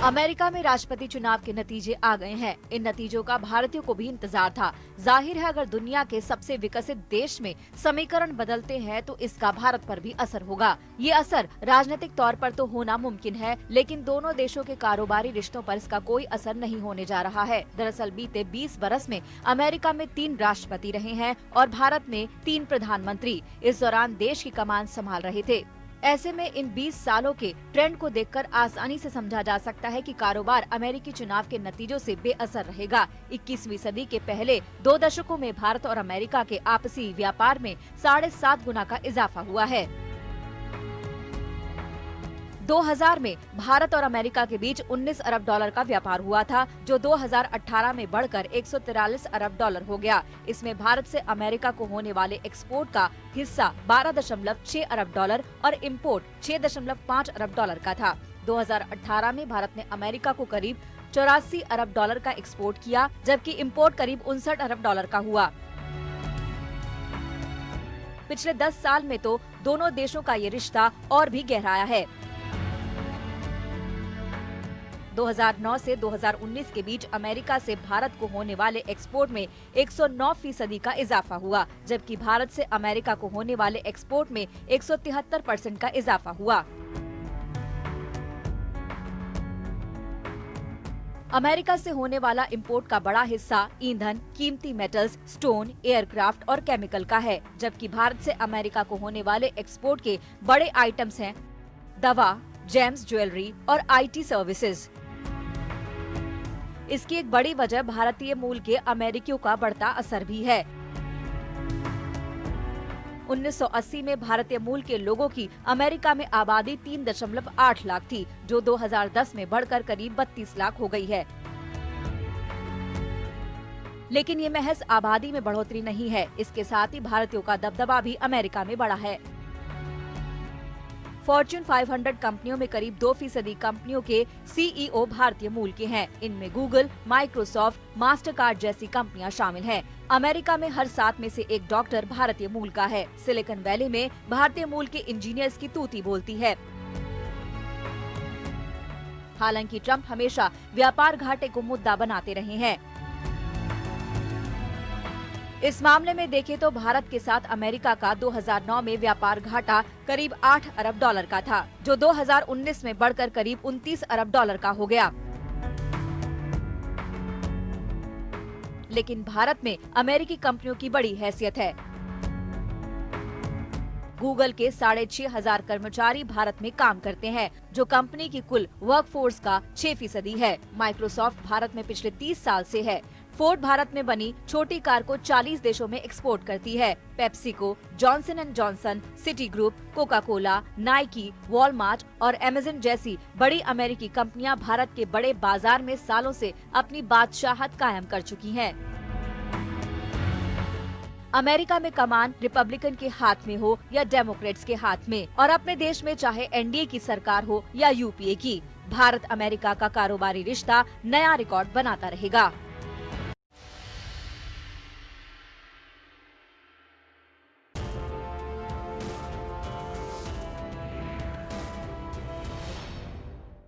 America में राष्ट्रपति चुनाव के नतीजे आ गए हैं। इन नतीजों का भारतीयों को भी इंतजार था। जाहिर है, अगर दुनिया के सबसे विकसित देश में समीकरण बदलते हैं तो इसका भारत पर भी असर होगा। ये असर राजनीतिक तौर पर तो होना मुमकिन है, लेकिन दोनों देशों के कारोबारी रिश्तों पर इसका कोई असर नहीं होने जा रहा है। दरअसल बीते 20 बरस में अमेरिका में 3 राष्ट्रपति रहे हैं और भारत में 3 प्रधानमंत्री इस दौरान देश की कमान संभाल रहे थे। ऐसे में इन 20 सालों के ट्रेंड को देखकर आसानी से समझा जा सकता है कि कारोबार अमेरिकी चुनाव के नतीजों से बेअसर रहेगा। 21वीं सदी के पहले 2 दशकों में भारत और अमेरिका के आपसी व्यापार में 7.5 गुना का इजाफा हुआ है। 2000 में भारत और अमेरिका के बीच 19 अरब डॉलर का व्यापार हुआ था, जो 2018 में बढ़कर 143 अरब डॉलर हो गया। इसमें भारत से अमेरिका को होने वाले एक्सपोर्ट का हिस्सा 12.6 अरब डॉलर और इम्पोर्ट 6.5 अरब डॉलर का था। 2018 में भारत ने अमेरिका को करीब 84 अरब डॉलर का एक्सपोर्ट किया, जबकि इम्पोर्ट करीब 59 अरब डॉलर का हुआ। पिछले 10 साल में तो दोनों देशों का ये रिश्ता और भी गहराया है। 2009 से 2019 के बीच अमेरिका से भारत को होने वाले एक्सपोर्ट में 109% का इजाफा हुआ, जबकि भारत से अमेरिका को होने वाले एक्सपोर्ट में 173% का इजाफा हुआ। अमेरिका से होने वाला इंपोर्ट का बड़ा हिस्सा ईंधन, कीमती मेटल्स, स्टोन, एयरक्राफ्ट और केमिकल का है, जबकि भारत से अमेरिका को होने वाले एक्सपोर्ट के बड़े आइटम्स हैं दवा, जेम्स ज्वेलरी और IT सर्विसेज। इसकी एक बड़ी वजह भारतीय मूल के अमेरिकियों का बढ़ता असर भी है। 1980 में भारतीय मूल के लोगों की अमेरिका में आबादी 3.8 लाख थी, जो 2010 में बढ़कर करीब 32 लाख हो गई है। लेकिन ये महज आबादी में बढ़ोतरी नहीं है, इसके साथ ही भारतीयों का दबदबा भी अमेरिका में बढ़ा है। फॉर्च्यून 500 कंपनियों में करीब 2% कंपनियों के CEO भारतीय मूल के हैं। इनमें गूगल, माइक्रोसॉफ्ट, मास्टरकार्ड जैसी कंपनियां शामिल हैं। अमेरिका में हर 7 में से 1 डॉक्टर भारतीय मूल का है। सिलिकॉन वैली में भारतीय मूल के इंजीनियर्स की तूती बोलती है। हालांकि ट्रंप हमेशा व्यापार घाटे को मुद्दा बनाते रहे हैं। इस मामले में देखें तो भारत के साथ अमेरिका का 2009 में व्यापार घाटा करीब 8 अरब डॉलर का था, जो 2019 में बढ़कर करीब 29 अरब डॉलर का हो गया। लेकिन भारत में अमेरिकी कंपनियों की बड़ी हैसियत है। गूगल के 6,500 कर्मचारी भारत में काम करते हैं, जो कंपनी की कुल वर्कफोर्स का 6% है। माइक्रोसॉफ्ट भारत में पिछले 30 साल से है। फोर्ड भारत में बनी छोटी कार को 40 देशों में एक्सपोर्ट करती है। PepsiCo, Johnson and Johnson, city group, Coca Cola, Nike, Walmart और अमेज़न जैसी बड़ी अमेरिकी कंपनियां भारत के बड़े बाजार में सालों से अपनी बादशाहत कायम कर चुकी हैं। अमेरिका में कमान रिपब्लिकन के हाथ में हो या डेमोक्रेट्स के हाथ में, और अपने देश में चाहे NDA की सरकार हो या UPA की, भारत अमेरिका का कारोबारी रिश्ता नया रिकॉर्ड बनाता रहेगा।